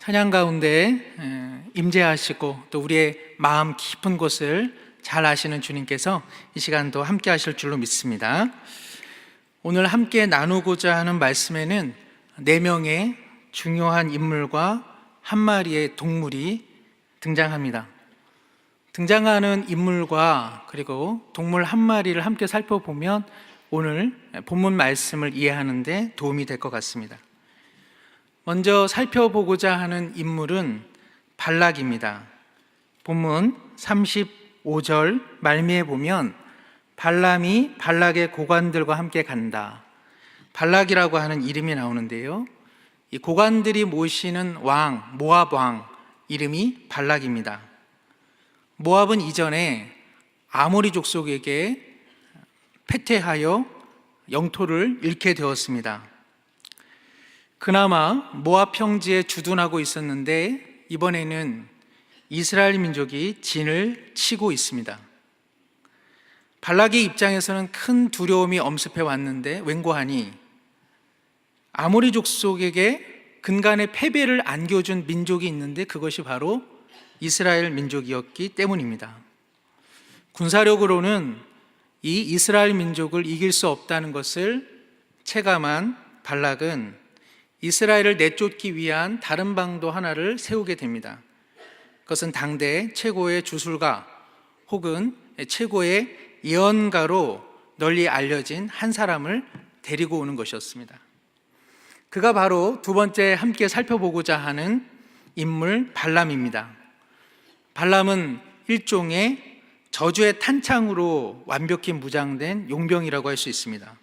찬양 가운데 임재하시고 또 우리의 마음 깊은 곳을 잘 아시는 주님께서 이 시간도 함께 하실 줄로 믿습니다. 오늘 함께 나누고자 하는 말씀에는 4명의 중요한 인물과 한 마리의 동물이 등장합니다. 등장하는 인물과 그리고 동물 한 마리를 함께 살펴보면 오늘 본문 말씀을 이해하는 데 도움이 될 것 같습니다. 먼저 살펴보고자 하는 인물은 발락입니다. 본문 35절 말미에 보면 발람이 발락의 고관들과 함께 간다. 발락이라고 하는 이름이 나오는데요, 이 고관들이 모시는 왕, 모압 왕 이름이 발락입니다. 모압은 이전에 아모리 족속에게 패퇴하여 영토를 잃게 되었습니다. 그나마 모압 평지에 주둔하고 있었는데 이번에는 이스라엘 민족이 진을 치고 있습니다. 발락의 입장에서는 큰 두려움이 엄습해 왔는데 웬고하니 아모리 족속에게 근간의 패배를 안겨준 민족이 있는데 그것이 바로 이스라엘 민족이었기 때문입니다. 군사력으로는 이 이스라엘 민족을 이길 수 없다는 것을 체감한 발락은 이스라엘을 내쫓기 위한 다른 방도 하나를 세우게 됩니다. 그것은 당대 최고의 주술가 혹은 최고의 예언가로 널리 알려진 한 사람을 데리고 오는 것이었습니다. 그가 바로 두 번째 함께 살펴보고자 하는 인물 발람입니다. 발람은 일종의 저주의 탄창으로 완벽히 무장된 용병이라고 할 수 있습니다.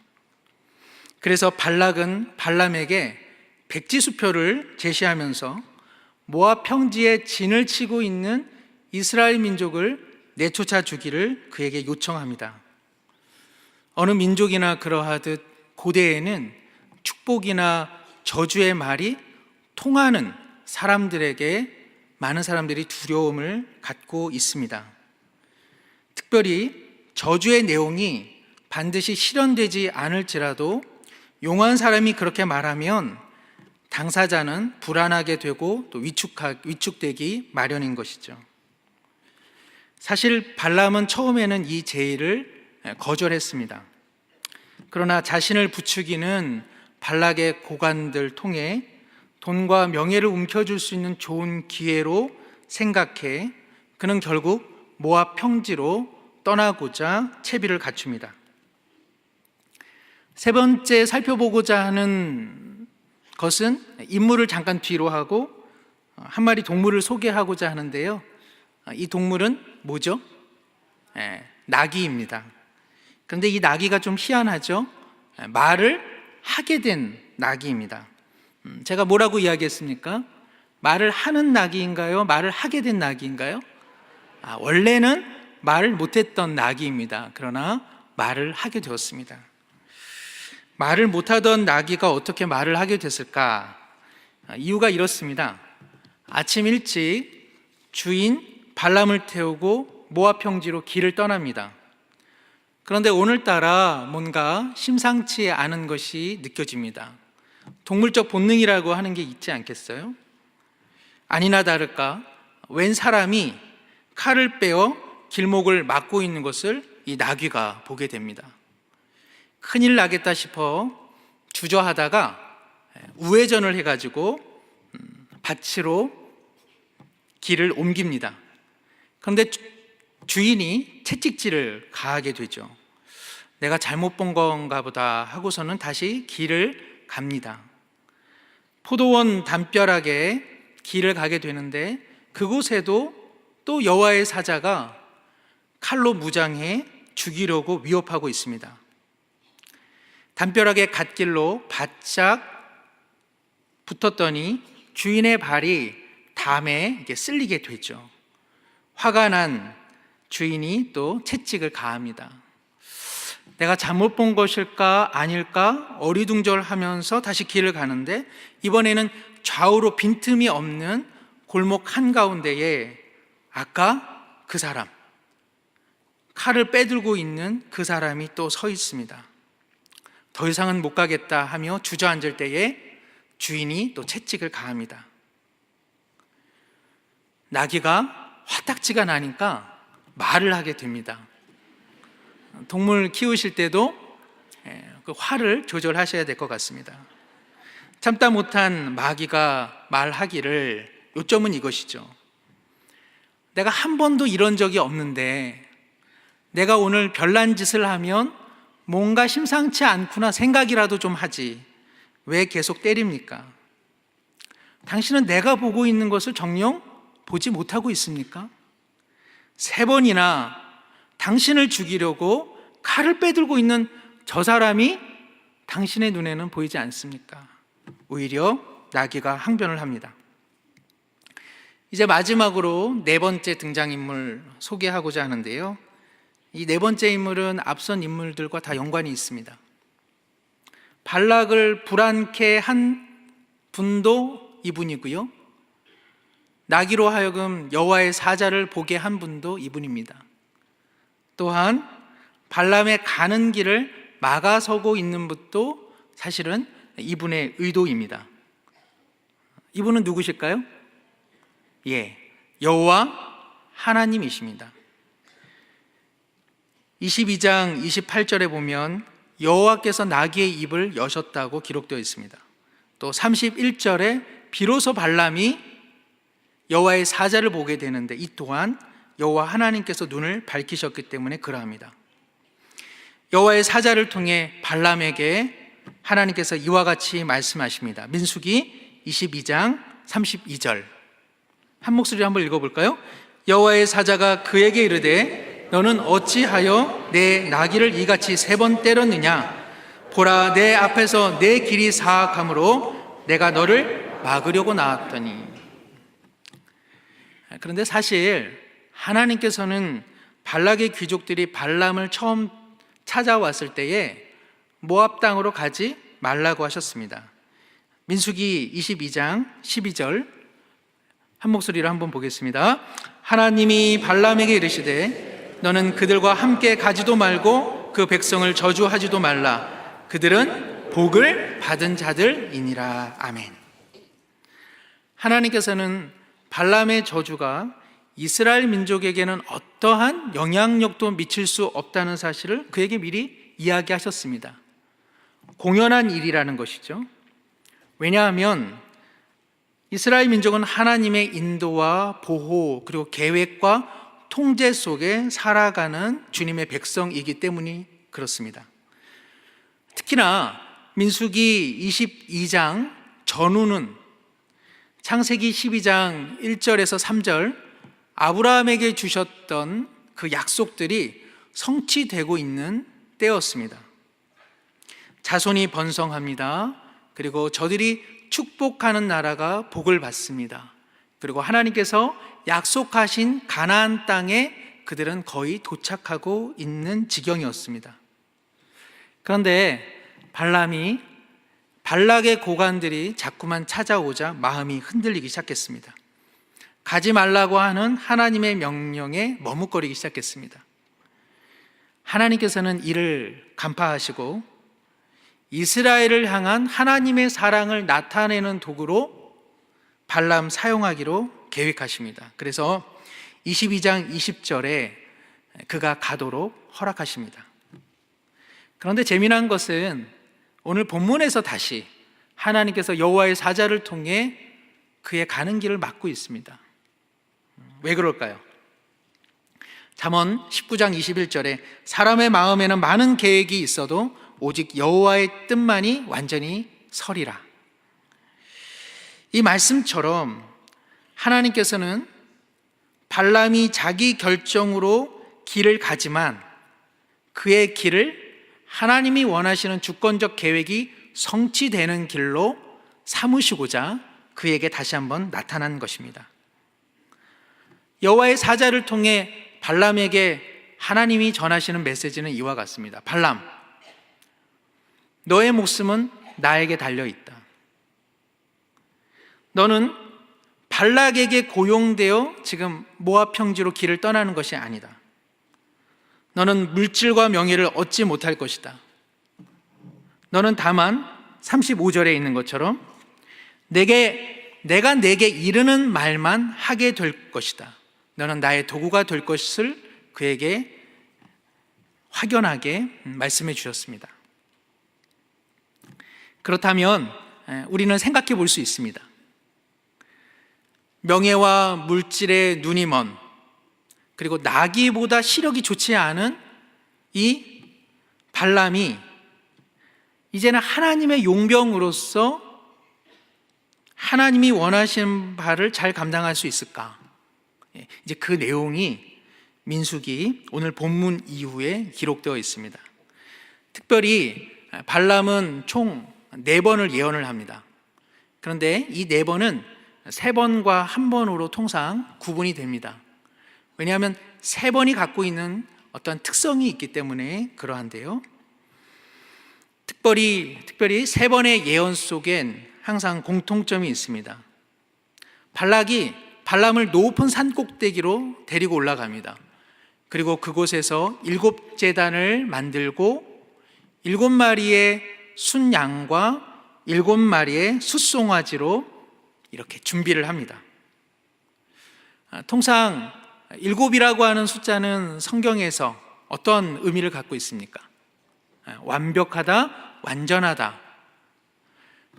그래서 발락은 발람에게 백지수표를 제시하면서 모압 평지에 진을 치고 있는 이스라엘 민족을 내쫓아 주기를 그에게 요청합니다. 어느 민족이나 그러하듯 고대에는 축복이나 저주의 말이 통하는 사람들에게 많은 사람들이 두려움을 갖고 있습니다. 특별히 저주의 내용이 반드시 실현되지 않을지라도 용한 사람이 그렇게 말하면 당사자는 불안하게 되고 또 위축되기 마련인 것이죠. 사실 발람은 처음에는 이 제의를 거절했습니다. 그러나 자신을 부추기는 발락의 고관들 통해 돈과 명예를 움켜줄 수 있는 좋은 기회로 생각해 그는 결국 모압 평지로 떠나고자 채비를 갖춥니다. 세 번째 살펴보고자 하는 것은 인물을 잠깐 뒤로 하고 한 마리 동물을 소개하고자 하는데요, 이 동물은 뭐죠? 나귀입니다. 그런데 이 나귀가 좀 희한하죠? 말을 하게 된 나귀입니다. 제가 뭐라고 이야기했습니까? 말을 하는 나귀인가요? 말을 하게 된 나귀인가요? 원래는 말을 못했던 나귀입니다. 그러나 말을 하게 되었습니다. 말을 못하던 나귀가 어떻게 말을 하게 됐을까? 이유가 이렇습니다. 아침 일찍 주인 발람을 태우고 모압 평지로 길을 떠납니다. 그런데 오늘따라 뭔가 심상치 않은 것이 느껴집니다. 동물적 본능이라고 하는 게 있지 않겠어요? 아니나 다를까 웬 사람이 칼을 빼어 길목을 막고 있는 것을 이 나귀가 보게 됩니다. 큰일 나겠다 싶어 주저하다가 우회전을 해가지고 밭으로 길을 옮깁니다. 그런데 주인이 채찍질을 가하게 되죠. 내가 잘못 본 건가 보다 하고서는 다시 길을 갑니다. 포도원 담벼락에 길을 가게 되는데 그곳에도 또 여호와의 사자가 칼로 무장해 죽이려고 위협하고 있습니다. 담벼락의 갓길로 바짝 붙었더니 주인의 발이 담에 이렇게 쓸리게 되죠. 화가 난 주인이 또 채찍을 가합니다. 내가 잘못 본 것일까 아닐까 어리둥절하면서 다시 길을 가는데 이번에는 좌우로 빈틈이 없는 골목 한가운데에 아까 그 사람, 칼을 빼들고 있는 그 사람이 또 서 있습니다. 더 이상은 못 가겠다 하며 주저앉을 때에 주인이 또 채찍을 가합니다. 나귀가 화딱지가 나니까 말을 하게 됩니다. 동물 키우실 때도 그 화를 조절하셔야 될 것 같습니다. 참다 못한 마귀가 말하기를, 요점은 이것이죠. 내가 한 번도 이런 적이 없는데 내가 오늘 별난 짓을 하면 뭔가 심상치 않구나 생각이라도 좀 하지 왜 계속 때립니까? 당신은 내가 보고 있는 것을 정녕 보지 못하고 있습니까? 3번이나 당신을 죽이려고 칼을 빼들고 있는 저 사람이 당신의 눈에는 보이지 않습니까? 오히려 나귀가 항변을 합니다. 이제 마지막으로 4번째 등장인물 소개하고자 하는데요, 이 4번째 인물은 앞선 인물들과 다 연관이 있습니다. 발락을 불안케 한 분도 이분이고요, 나귀로 하여금 여호와의 사자를 보게 한 분도 이분입니다. 또한 발람의 가는 길을 막아서고 있는 분도 사실은 이분의 의도입니다. 이분은 누구실까요? 여호와 하나님이십니다. 22장 28절에 보면 여호와께서 나귀의 입을 여셨다고 기록되어 있습니다. 또 31절에 비로소 발람이 여호와의 사자를 보게 되는데, 이 또한 여호와 하나님께서 눈을 밝히셨기 때문에 그러합니다. 여호와의 사자를 통해 발람에게 하나님께서 이와 같이 말씀하십니다. 민수기 22장 32절 한 목소리로 한번 읽어볼까요? 여호와의 사자가 그에게 이르되 너는 어찌하여 내 나귀를 이같이 3번 때렸느냐? 보라, 내 앞에서 내 길이 사악함으로 내가 너를 막으려고 나왔더니. 그런데 사실 하나님께서는 발락의 귀족들이 발람을 처음 찾아왔을 때에 모압 땅으로 가지 말라고 하셨습니다. 민수기 22장 12절 한 목소리로 한번 보겠습니다. 하나님이 발람에게 이르시되 너는 그들과 함께 가지도 말고 그 백성을 저주하지도 말라. 그들은 복을 받은 자들이니라. 아멘. 하나님께서는 발람의 저주가 이스라엘 민족에게는 어떠한 영향력도 미칠 수 없다는 사실을 그에게 미리 이야기하셨습니다. 공연한 일이라는 것이죠. 왜냐하면 이스라엘 민족은 하나님의 인도와 보호 그리고 계획과 통제 속에 살아가는 주님의 백성이기 때문이 그렇습니다. 특히나 민수기 22장 전후는 창세기 12장 1절에서 3절 아브라함에게 주셨던 그 약속들이 성취되고 있는 때였습니다. 자손이 번성합니다. 그리고 저들이 축복하는 나라가 복을 받습니다. 그리고 하나님께서 약속하신 가나안 땅에 그들은 거의 도착하고 있는 지경이었습니다. 그런데 발락의 고관들이 자꾸만 찾아오자 마음이 흔들리기 시작했습니다. 가지 말라고 하는 하나님의 명령에 머뭇거리기 시작했습니다. 하나님께서는 이를 간파하시고 이스라엘을 향한 하나님의 사랑을 나타내는 도구로 발람 사용하기로 계획하십니다. 그래서 22장 20절에 그가 가도록 허락하십니다. 그런데 재미난 것은 오늘 본문에서 다시 하나님께서 여호와의 사자를 통해 그의 가는 길을 막고 있습니다. 왜 그럴까요? 잠언 19장 21절에 사람의 마음에는 많은 계획이 있어도 오직 여호와의 뜻만이 완전히 서리라. 이 말씀처럼 하나님께서는 발람이 자기 결정으로 길을 가지만 그의 길을 하나님이 원하시는 주권적 계획이 성취되는 길로 삼으시고자 그에게 다시 한번 나타난 것입니다. 여호와의 사자를 통해 발람에게 하나님이 전하시는 메시지는 이와 같습니다. 발람, 너의 목숨은 나에게 달려있다. 너는 발락에게 고용되어 지금 모압 평지로 길을 떠나는 것이 아니다. 너는 물질과 명예를 얻지 못할 것이다. 너는 다만 35절에 있는 것처럼 내게 내가 내게 이르는 말만 하게 될 것이다. 너는 나의 도구가 될 것을 그에게 확연하게 말씀해 주셨습니다. 그렇다면 우리는 생각해 볼 수 있습니다. 명예와 물질에 눈이 먼, 그리고 나기보다 시력이 좋지 않은 이 발람이 이제는 하나님의 용병으로서 하나님이 원하시는 바를 잘 감당할 수 있을까? 이제 그 내용이 민수기 오늘 본문 이후에 기록되어 있습니다. 특별히 발람은 총 4번을 예언을 합니다. 그런데 이 4번은 3번과 1번으로 통상 구분이 됩니다. 왜냐하면 3번이 갖고 있는 어떤 특성이 있기 때문에 그러한데요. 특별히 3번의 예언 속엔 항상 공통점이 있습니다. 발락이 발람을 높은 산 꼭대기로 데리고 올라갑니다. 그리고 그곳에서 7제단을 만들고 7마리의 순양과 7마리의 숫송아지로 이렇게 준비를 합니다. 통상 7이라고 하는 숫자는 성경에서 어떤 의미를 갖고 있습니까? 완벽하다, 완전하다.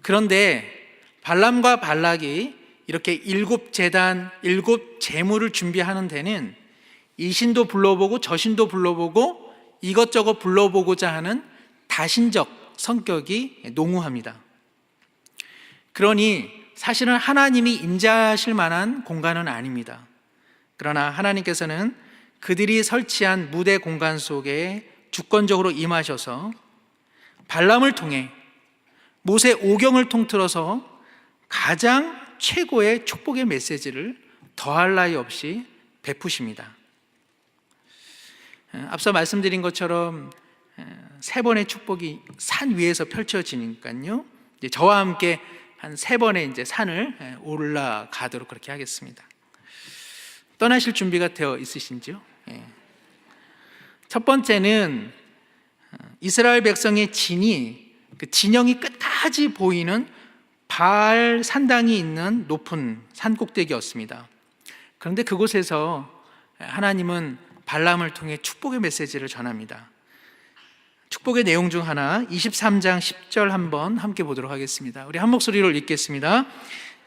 그런데 발람과 발락이 이렇게 7제단, 7제물을 준비하는 데는 이 신도 불러보고 저 신도 불러보고 이것저것 불러보고자 하는 다신적 성격이 농후합니다. 그러니 사실은 하나님이 임재하실 만한 공간은 아닙니다. 그러나 하나님께서는 그들이 설치한 무대 공간 속에 주권적으로 임하셔서 발람을 통해 모세 오경을 통틀어서 가장 최고의 축복의 메시지를 더할 나위 없이 베푸십니다. 앞서 말씀드린 것처럼 3번의 축복이 산 위에서 펼쳐지니까요. 이제 저와 함께 한 3번의 이제 산을 올라가도록 그렇게 하겠습니다. 떠나실 준비가 되어 있으신지요? 첫 번째는 이스라엘 백성의 진이 그 진영이 끝까지 보이는 바알 산당이 있는 높은 산 꼭대기였습니다. 그런데 그곳에서 하나님은 발람을 통해 축복의 메시지를 전합니다. 축복의 내용 중 하나 23장 10절 한번 함께 보도록 하겠습니다. 우리 한 목소리로 읽겠습니다.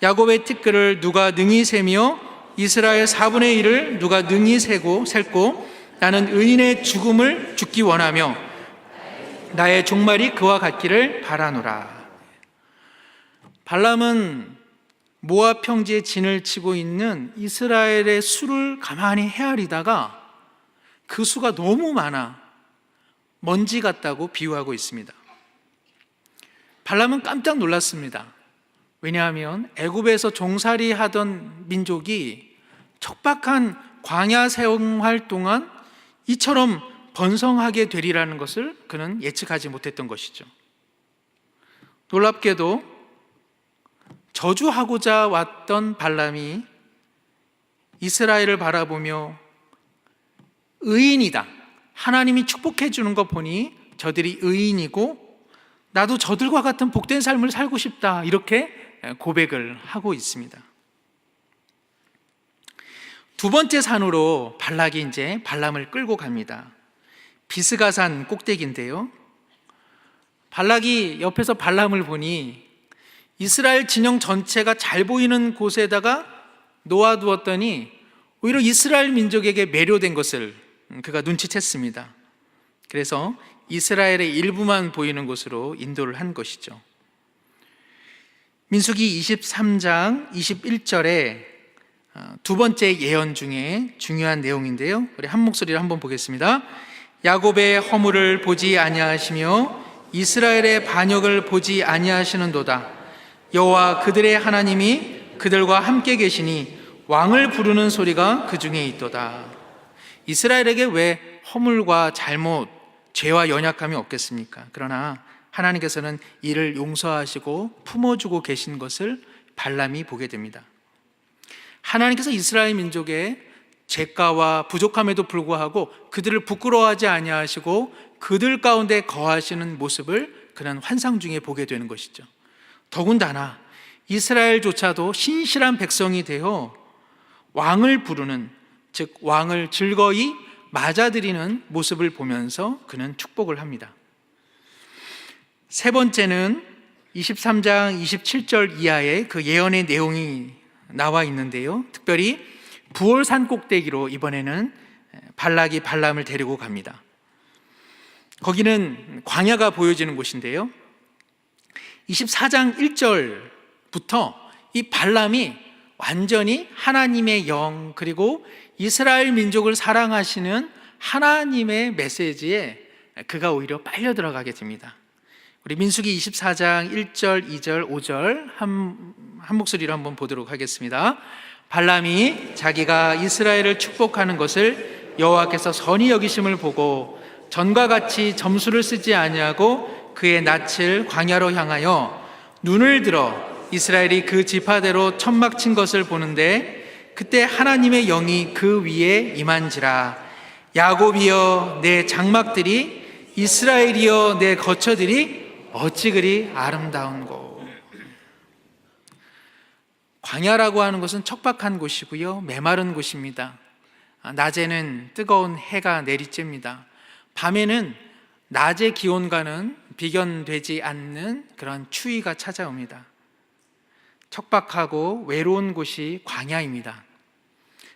야곱의 티끌을 누가 능히 세며 이스라엘 4분의 1을 누가 능히 셀고 나는 의인의 죽음을 죽기 원하며 나의 종말이 그와 같기를 바라노라. 발람은 모압 평지에 진을 치고 있는 이스라엘의 수를 가만히 헤아리다가 그 수가 너무 많아 먼지 같다고 비유하고 있습니다. 발람은 깜짝 놀랐습니다. 왜냐하면 애굽에서 종살이 하던 민족이 척박한 광야 생활 동안 이처럼 번성하게 되리라는 것을 그는 예측하지 못했던 것이죠. 놀랍게도 저주하고자 왔던 발람이 이스라엘을 바라보며 의인이다, 하나님이 축복해 주는 거 보니 저들이 의인이고 나도 저들과 같은 복된 삶을 살고 싶다, 이렇게 고백을 하고 있습니다. 두 번째 산으로 발락이 이제 발람을 끌고 갑니다. 비스가산 꼭대기인데요. 발락이 옆에서 발람을 보니 이스라엘 진영 전체가 잘 보이는 곳에다가 놓아두었더니 오히려 이스라엘 민족에게 매료된 것을 그가 눈치챘습니다. 그래서 이스라엘의 일부만 보이는 곳으로 인도를 한 것이죠. 민수기 23장 21절에 두 번째 예언 중에 중요한 내용인데요. 우리 한 목소리로 한번 보겠습니다. 야곱의 허물을 보지 아니하시며 이스라엘의 반역을 보지 아니하시는도다. 여호와 그들의 하나님이 그들과 함께 계시니 왕을 부르는 소리가 그 중에 있도다. 이스라엘에게 왜 허물과 잘못, 죄와 연약함이 없겠습니까? 그러나 하나님께서는 이를 용서하시고 품어주고 계신 것을 발람이 보게 됩니다. 하나님께서 이스라엘 민족의 죄가와 부족함에도 불구하고 그들을 부끄러워하지 아니하시고 그들 가운데 거하시는 모습을 그는 환상 중에 보게 되는 것이죠. 더군다나 이스라엘조차도 신실한 백성이 되어 왕을 부르는, 즉 왕을 즐거이 맞아들이는 모습을 보면서 그는 축복을 합니다. 세 번째는 23장 27절 이하의 그 예언의 내용이 나와 있는데요, 특별히 부올산 꼭대기로 이번에는 발락이 발람을 데리고 갑니다. 거기는 광야가 보여지는 곳인데요, 24장 1절부터 이 발람이 완전히 하나님의 영, 그리고 이스라엘 민족을 사랑하시는 하나님의 메시지에 그가 오히려 빨려 들어가게 됩니다. 우리 민수기 24장 1절, 2절, 5절 한 목소리로 한번 보도록 하겠습니다. 발람이 자기가 이스라엘을 축복하는 것을 여호와께서 선히 여기심을 보고 전과 같이 점수를 쓰지 아니하고 그의 낯을 광야로 향하여 눈을 들어 이스라엘이 그 지파대로 천막 친 것을 보는데 그때 하나님의 영이 그 위에 임한지라. 야곱이여 내 장막들이, 이스라엘이여 내 거처들이 어찌 그리 아름다운고. 광야라고 하는 것은 척박한 곳이고요, 메마른 곳입니다. 낮에는 뜨거운 해가 내리쬐입니다. 밤에는 낮의 기온과는 비견되지 않는 그런 추위가 찾아옵니다. 척박하고 외로운 곳이 광야입니다.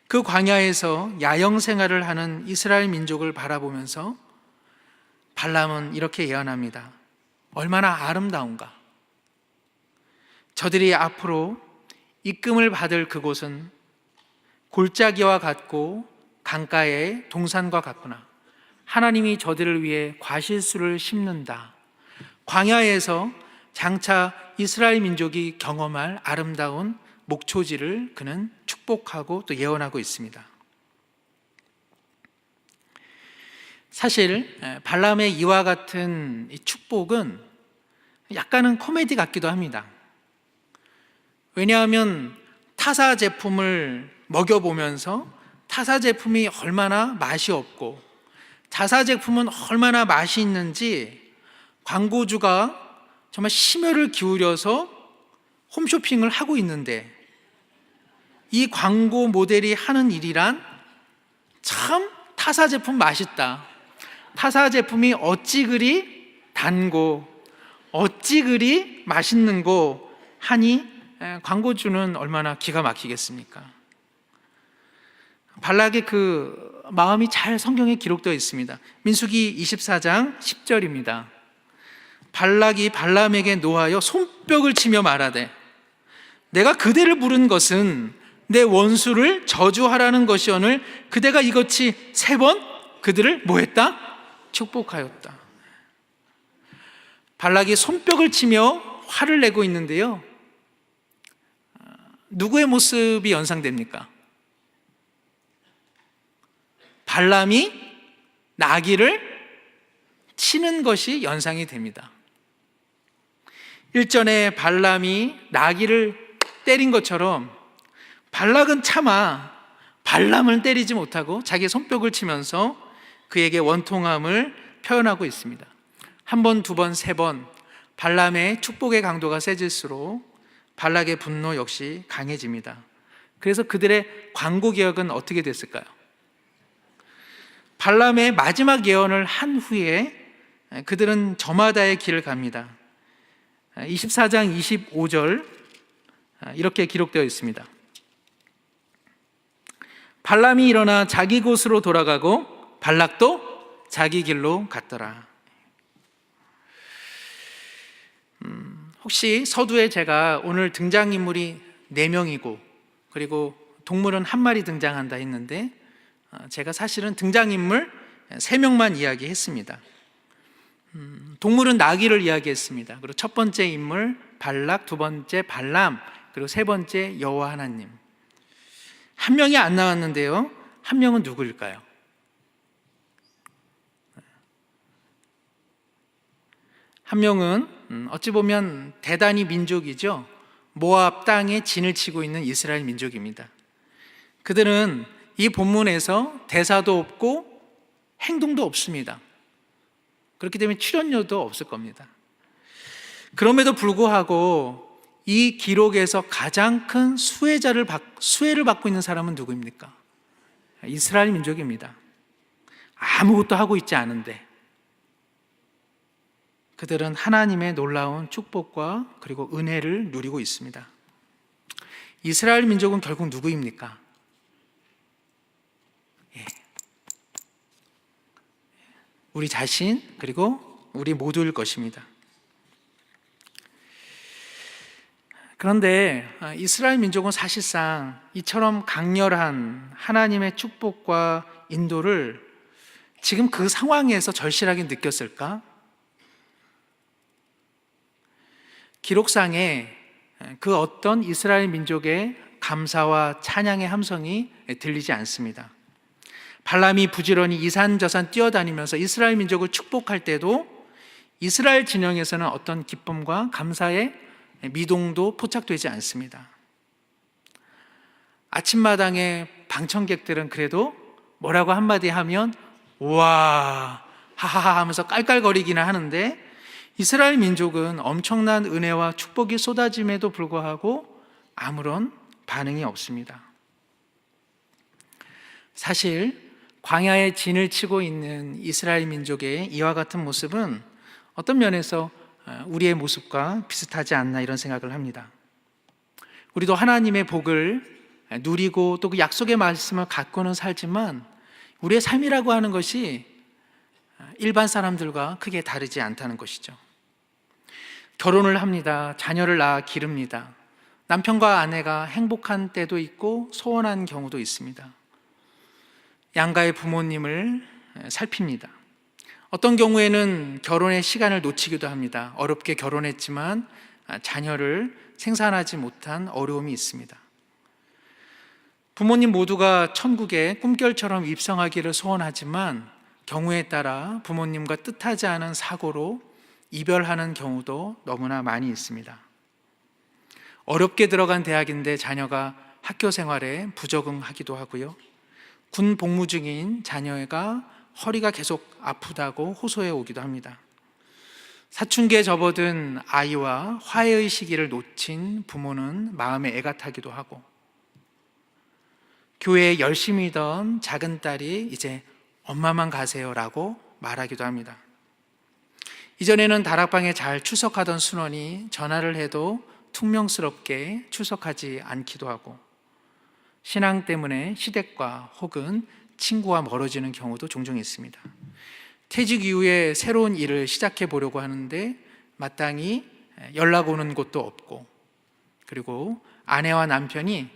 그 광야에서 야영 생활을 하는 이스라엘 민족을 바라보면서 발람은 이렇게 예언합니다. 얼마나 아름다운가. 저들이 앞으로 입금을 받을 그곳은 골짜기와 같고 강가의 동산과 같구나. 하나님이 저들을 위해 과실수를 심는다. 광야에서 장차 이스라엘 민족이 경험할 아름다운 목초지를 그는 축복하고 또 예언하고 있습니다. 사실 발람의 이와 같은 이 축복은 약간은 코미디 같기도 합니다. 왜냐하면 타사 제품을 먹여보면서 타사 제품이 얼마나 맛이 없고 자사 제품은 얼마나 맛이 있는지 광고주가 정말 심혈을 기울여서 홈쇼핑을 하고 있는데, 이 광고 모델이 하는 일이란 참 타사 제품 맛있다, 타사 제품이 어찌 그리 단고 어찌 그리 맛있는고 하니 광고주는 얼마나 기가 막히겠습니까? 발락의 그 마음이 잘 성경에 기록되어 있습니다. 민수기 24장 10절입니다. 발락이 발람에게 노하여 손뼉을 치며 말하되 내가 그대를 부른 것은 내 원수를 저주하라는 것이오늘 그대가 이같이 3번 그들을 뭐했다? 축복하였다. 발락이 손뼉을 치며 화를 내고 있는데요, 누구의 모습이 연상됩니까? 발람이 나귀를 치는 것이 연상이 됩니다. 일전에 발람이 나귀를 때린 것처럼 발락은 차마 발람을 때리지 못하고 자기 손뼉을 치면서 그에게 원통함을 표현하고 있습니다. 1번, 2번, 3번 발람의 축복의 강도가 세질수록 발락의 분노 역시 강해집니다. 그래서 그들의 광고 개혁은 어떻게 됐을까요? 발람의 마지막 예언을 한 후에 그들은 저마다의 길을 갑니다. 24장 25절 이렇게 기록되어 있습니다. 발람이 일어나 자기 곳으로 돌아가고 발락도 자기 길로 갔더라. 혹시 서두에 제가 오늘 등장인물이 4명이고 그리고 동물은 1마리 등장한다 했는데, 제가 사실은 등장인물 3명만 이야기했습니다. 동물은 나귀를 이야기했습니다. 그리고 첫 번째 인물 발락, 두 번째 발람, 그리고 세 번째 여호와 하나님. 1명이 안 나왔는데요, 1명은 누구일까요? 한 명은 어찌 보면 대단히 민족이죠. 모압 땅에 진을 치고 있는 이스라엘 민족입니다. 그들은 이 본문에서 대사도 없고 행동도 없습니다. 그렇기 때문에 출연료도 없을 겁니다. 그럼에도 불구하고 이 기록에서 가장 큰 수혜를 받고 있는 사람은 누구입니까? 이스라엘 민족입니다. 아무것도 하고 있지 않은데 그들은 하나님의 놀라운 축복과 그리고 은혜를 누리고 있습니다. 이스라엘 민족은 결국 누구입니까? 우리 자신 그리고 우리 모두일 것입니다. 그런데 이스라엘 민족은 사실상 이처럼 강렬한 하나님의 축복과 인도를 지금 그 상황에서 절실하게 느꼈을까? 기록상에 그 어떤 이스라엘 민족의 감사와 찬양의 함성이 들리지 않습니다. 발람이 부지런히 이산저산 뛰어다니면서 이스라엘 민족을 축복할 때도 이스라엘 진영에서는 어떤 기쁨과 감사의 미동도 포착되지 않습니다. 아침마당에 방청객들은 그래도 뭐라고 한마디 하면 우와 하하하 하면서 깔깔거리기는 하는데 이스라엘 민족은 엄청난 은혜와 축복이 쏟아짐에도 불구하고 아무런 반응이 없습니다. 사실 광야에 진을 치고 있는 이스라엘 민족의 이와 같은 모습은 어떤 면에서 우리의 모습과 비슷하지 않나 이런 생각을 합니다. 우리도 하나님의 복을 누리고 또 그 약속의 말씀을 갖고는 살지만 우리의 삶이라고 하는 것이 일반 사람들과 크게 다르지 않다는 것이죠. 결혼을 합니다. 자녀를 낳아 기릅니다. 남편과 아내가 행복한 때도 있고 소원한 경우도 있습니다. 양가의 부모님을 살핍니다. 어떤 경우에는 결혼의 시간을 놓치기도 합니다. 어렵게 결혼했지만 자녀를 생산하지 못한 어려움이 있습니다. 부모님 모두가 천국에 꿈결처럼 입성하기를 소원하지만 경우에 따라 부모님과 뜻하지 않은 사고로 이별하는 경우도 너무나 많이 있습니다. 어렵게 들어간 대학인데 자녀가 학교 생활에 부적응하기도 하고요. 군 복무 중인 자녀가 허리가 계속 아프다고 호소해 오기도 합니다. 사춘기에 접어든 아이와 화해의 시기를 놓친 부모는 마음에 애가 타기도 하고 교회에 열심히던 작은 딸이 이제 엄마만 가세요라고 말하기도 합니다. 이전에는 다락방에 잘 출석하던 순원이 전화를 해도 퉁명스럽게 출석하지 않기도 하고 신앙 때문에 시댁과 혹은 친구와 멀어지는 경우도 종종 있습니다. 퇴직 이후에 새로운 일을 시작해 보려고 하는데 마땅히 연락 오는 곳도 없고 그리고 아내와 남편이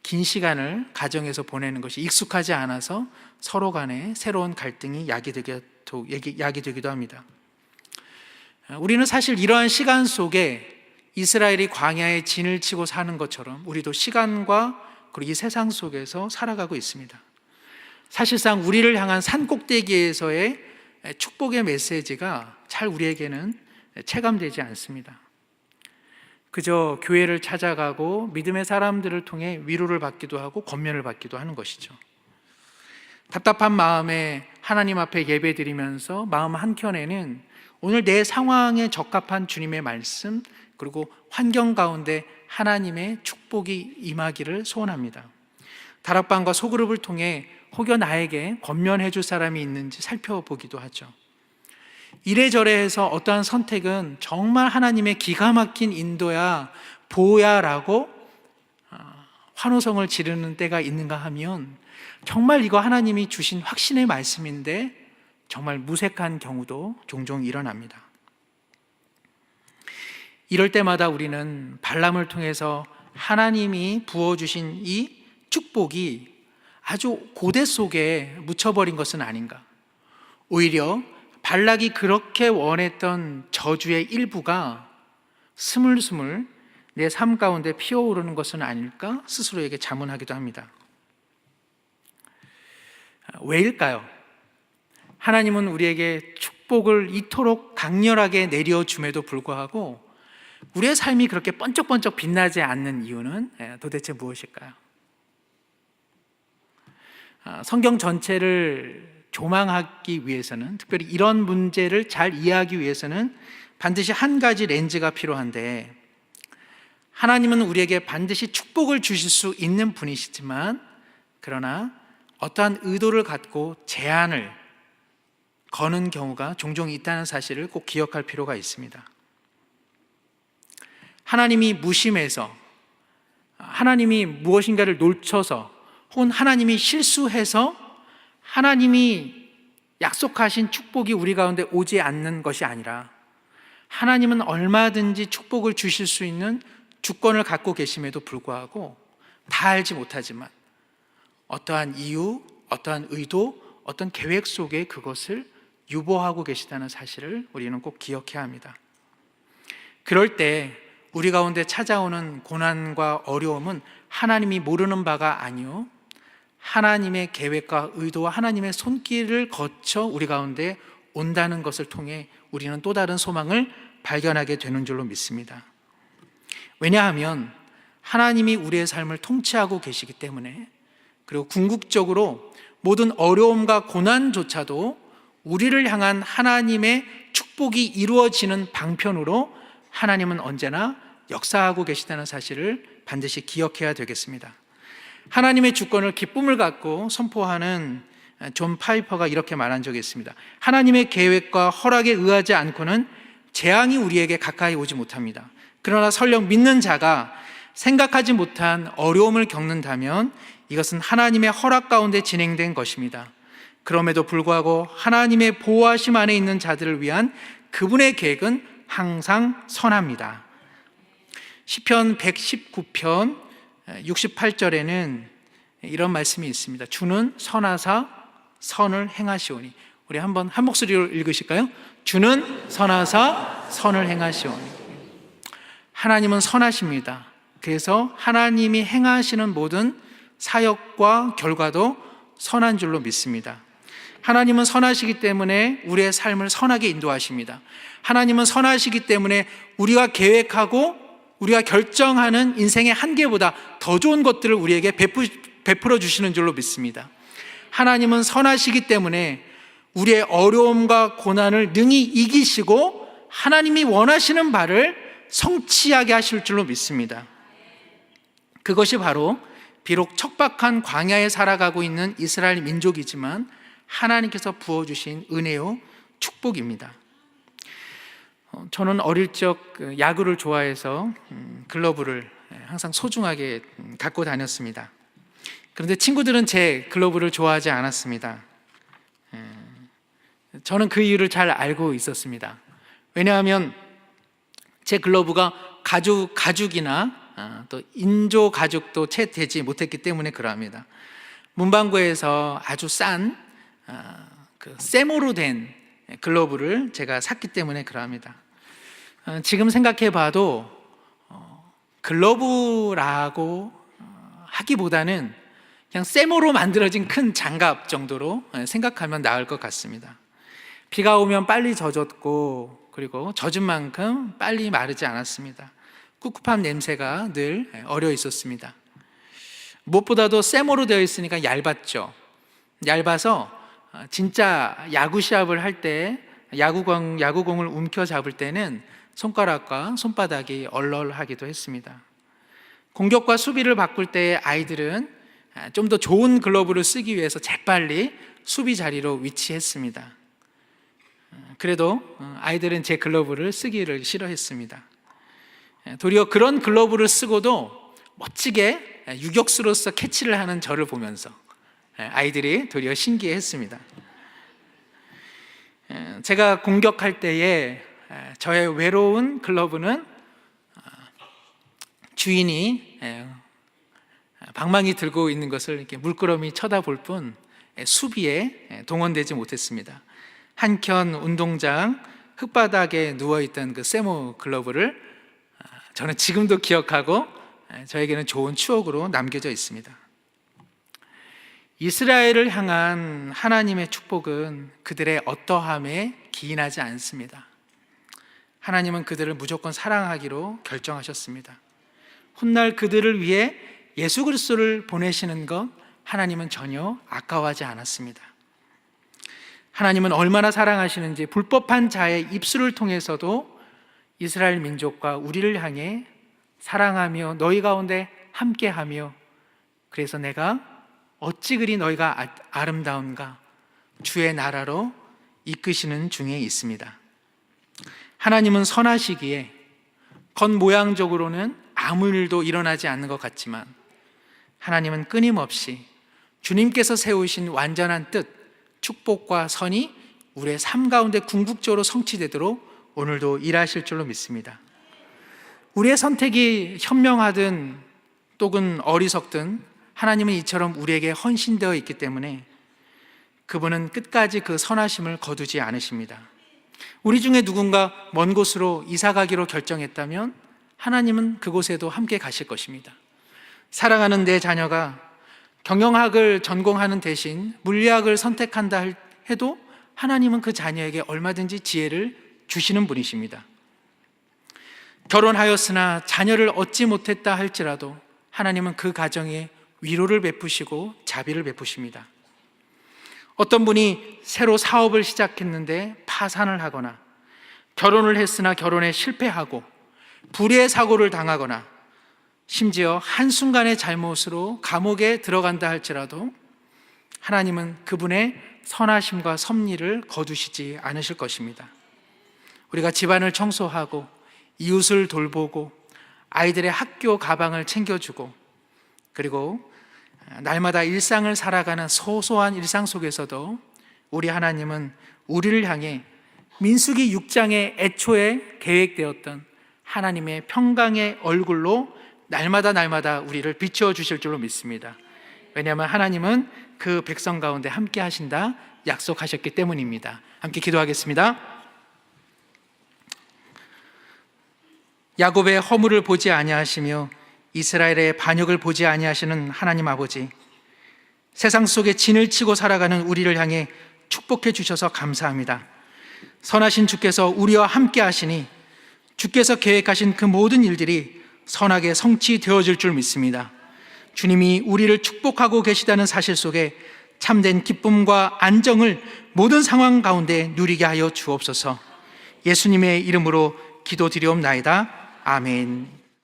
긴 시간을 가정에서 보내는 것이 익숙하지 않아서 서로 간에 새로운 갈등이 야기되기도 합니다. 우리는 사실 이러한 시간 속에 이스라엘이 광야에 진을 치고 사는 것처럼 우리도 시간과 그리고 이 세상 속에서 살아가고 있습니다. 사실상 우리를 향한 산꼭대기에서의 축복의 메시지가 잘 우리에게는 체감되지 않습니다. 그저 교회를 찾아가고 믿음의 사람들을 통해 위로를 받기도 하고 권면을 받기도 하는 것이죠. 답답한 마음에 하나님 앞에 예배드리면서 마음 한켠에는 오늘 내 상황에 적합한 주님의 말씀 그리고 환경 가운데 하나님의 축복이 임하기를 소원합니다. 다락방과 소그룹을 통해 혹여 나에게 권면해 줄 사람이 있는지 살펴보기도 하죠. 이래저래 해서 어떠한 선택은 정말 하나님의 기가 막힌 인도야 보호야 라고 환호성을 지르는 때가 있는가 하면 정말 이거 하나님이 주신 확신의 말씀인데 정말 무색한 경우도 종종 일어납니다. 이럴 때마다 우리는 발람을 통해서 하나님이 부어주신 이 축복이 아주 고대 속에 묻혀버린 것은 아닌가. 오히려 발락이 그렇게 원했던 저주의 일부가 스물스물 내 삶 가운데 피어오르는 것은 아닐까 스스로에게 자문하기도 합니다. 왜일까요? 하나님은 우리에게 축복을 이토록 강렬하게 내려줌에도 불구하고 우리의 삶이 그렇게 번쩍번쩍 빛나지 않는 이유는 도대체 무엇일까요? 성경 전체를 조망하기 위해서는, 특별히 이런 문제를 잘 이해하기 위해서는 반드시 한 가지 렌즈가 필요한데, 하나님은 우리에게 반드시 축복을 주실 수 있는 분이시지만, 그러나 어떠한 의도를 갖고 제한을 거는 경우가 종종 있다는 사실을 꼭 기억할 필요가 있습니다. 하나님이 무심해서, 하나님이 무엇인가를 놓쳐서, 혹은 하나님이 실수해서 하나님이 약속하신 축복이 우리 가운데 오지 않는 것이 아니라, 하나님은 얼마든지 축복을 주실 수 있는 주권을 갖고 계심에도 불구하고 다 알지 못하지만 어떠한 이유, 어떠한 의도, 어떤 계획 속에 그것을 유보하고 계시다는 사실을 우리는 꼭 기억해야 합니다. 그럴 때 우리 가운데 찾아오는 고난과 어려움은 하나님이 모르는 바가 아니요, 하나님의 계획과 의도와 하나님의 손길을 거쳐 우리 가운데 온다는 것을 통해 우리는 또 다른 소망을 발견하게 되는 줄로 믿습니다. 왜냐하면 하나님이 우리의 삶을 통치하고 계시기 때문에, 그리고 궁극적으로 모든 어려움과 고난조차도 우리를 향한 하나님의 축복이 이루어지는 방편으로 하나님은 언제나 역사하고 계시다는 사실을 반드시 기억해야 되겠습니다. 하나님의 주권을 기쁨을 갖고 선포하는 존 파이퍼가 이렇게 말한 적이 있습니다. 하나님의 계획과 허락에 의하지 않고는 재앙이 우리에게 가까이 오지 못합니다. 그러나 설령 믿는 자가 생각하지 못한 어려움을 겪는다면 이것은 하나님의 허락 가운데 진행된 것입니다. 그럼에도 불구하고 하나님의 보호하심 안에 있는 자들을 위한 그분의 계획은 항상 선합니다. 시편 119편 68절에는 이런 말씀이 있습니다. 주는 선하사 선을 행하시오니. 우리 한번 한 목소리로 읽으실까요? 주는 선하사 선을 행하시오니. 하나님은 선하십니다. 그래서 하나님이 행하시는 모든 사역과 결과도 선한 줄로 믿습니다. 하나님은 선하시기 때문에 우리의 삶을 선하게 인도하십니다. 하나님은 선하시기 때문에 우리가 계획하고 우리가 결정하는 인생의 한계보다 더 좋은 것들을 우리에게 베풀어 주시는 줄로 믿습니다. 하나님은 선하시기 때문에 우리의 어려움과 고난을 능히 이기시고 하나님이 원하시는 바를 성취하게 하실 줄로 믿습니다. 그것이 바로 비록 척박한 광야에 살아가고 있는 이스라엘 민족이지만 하나님께서 부어주신 은혜요 축복입니다. 저는 어릴 적 야구를 좋아해서 글러브를 항상 소중하게 갖고 다녔습니다. 그런데 친구들은 제 글러브를 좋아하지 않았습니다. 저는 그 이유를 잘 알고 있었습니다. 왜냐하면 제 글러브가 가죽이나 또 인조 가죽도 채 되지 못했기 때문에 그러합니다. 문방구에서 아주 싼 세모로 된 글러브를 제가 샀기 때문에 그러합니다. 지금 생각해 봐도 글러브라고 하기보다는 그냥 세모로 만들어진 큰 장갑 정도로 생각하면 나을 것 같습니다. 비가 오면 빨리 젖었고, 그리고 젖은 만큼 빨리 마르지 않았습니다. 꿉꿉한 냄새가 늘 어려 있었습니다. 무엇보다도 세모로 되어 있으니까 얇았죠. 얇아서 진짜 야구 시합을 할 때 야구공을 움켜잡을 때는 손가락과 손바닥이 얼얼하기도 했습니다. 공격과 수비를 바꿀 때 아이들은 좀 더 좋은 글러브를 쓰기 위해서 재빨리 수비 자리로 위치했습니다. 그래도 아이들은 제 글러브를 쓰기를 싫어했습니다. 도리어 그런 글러브를 쓰고도 멋지게 유격수로서 캐치를 하는 저를 보면서 아이들이 도리어 신기해했습니다. 제가 공격할 때에 저의 외로운 글러브는 주인이 방망이 들고 있는 것을 이렇게 물끄러미 쳐다볼 뿐 수비에 동원되지 못했습니다. 한켠 운동장 흙바닥에 누워있던 그 세모 글러브를 저는 지금도 기억하고 저에게는 좋은 추억으로 남겨져 있습니다. 이스라엘을 향한 하나님의 축복은 그들의 어떠함에 기인하지 않습니다. 하나님은 그들을 무조건 사랑하기로 결정하셨습니다. 훗날 그들을 위해 예수 그리스도를 보내시는 것 하나님은 전혀 아까워하지 않았습니다. 하나님은 얼마나 사랑하시는지 불법한 자의 입술을 통해서도 이스라엘 민족과 우리를 향해 사랑하며 너희 가운데 함께하며 그래서 내가 어찌 그리 너희가 아름다운가 주의 나라로 이끄시는 중에 있습니다. 하나님은 선하시기에 겉모양적으로는 아무 일도 일어나지 않는 것 같지만 하나님은 끊임없이 주님께서 세우신 완전한 뜻, 축복과 선이 우리의 삶 가운데 궁극적으로 성취되도록 오늘도 일하실 줄로 믿습니다. 우리의 선택이 현명하든 또는 어리석든 하나님은 이처럼 우리에게 헌신되어 있기 때문에 그분은 끝까지 그 선하심을 거두지 않으십니다. 우리 중에 누군가 먼 곳으로 이사 가기로 결정했다면 하나님은 그곳에도 함께 가실 것입니다. 사랑하는 내 자녀가 경영학을 전공하는 대신 물리학을 선택한다 해도 하나님은 그 자녀에게 얼마든지 지혜를 주시는 분이십니다. 결혼하였으나 자녀를 얻지 못했다 할지라도 하나님은 그 가정에 위로를 베푸시고 자비를 베푸십니다. 어떤 분이 새로 사업을 시작했는데 파산을 하거나 결혼을 했으나 결혼에 실패하고 불의의 사고를 당하거나 심지어 한순간의 잘못으로 감옥에 들어간다 할지라도 하나님은 그분의 선하심과 섭리를 거두시지 않으실 것입니다. 우리가 집안을 청소하고 이웃을 돌보고 아이들의 학교 가방을 챙겨주고 그리고 날마다 일상을 살아가는 소소한 일상 속에서도 우리 하나님은 우리를 향해 민수기 6장에 애초에 계획되었던 하나님의 평강의 얼굴로 날마다 우리를 비추어 주실 줄로 믿습니다. 왜냐하면 하나님은 그 백성 가운데 함께 하신다 약속하셨기 때문입니다. 함께 기도하겠습니다. 야곱의 허물을 보지 아니하시며 이스라엘의 반역을 보지 아니하시는 하나님 아버지, 세상 속에 진을 치고 살아가는 우리를 향해 축복해 주셔서 감사합니다. 선하신 주께서 우리와 함께 하시니 주께서 계획하신 그 모든 일들이 선하게 성취되어질 줄 믿습니다. 주님이 우리를 축복하고 계시다는 사실 속에 참된 기쁨과 안정을 모든 상황 가운데 누리게 하여 주옵소서. 예수님의 이름으로 기도드리옵나이다. 아멘.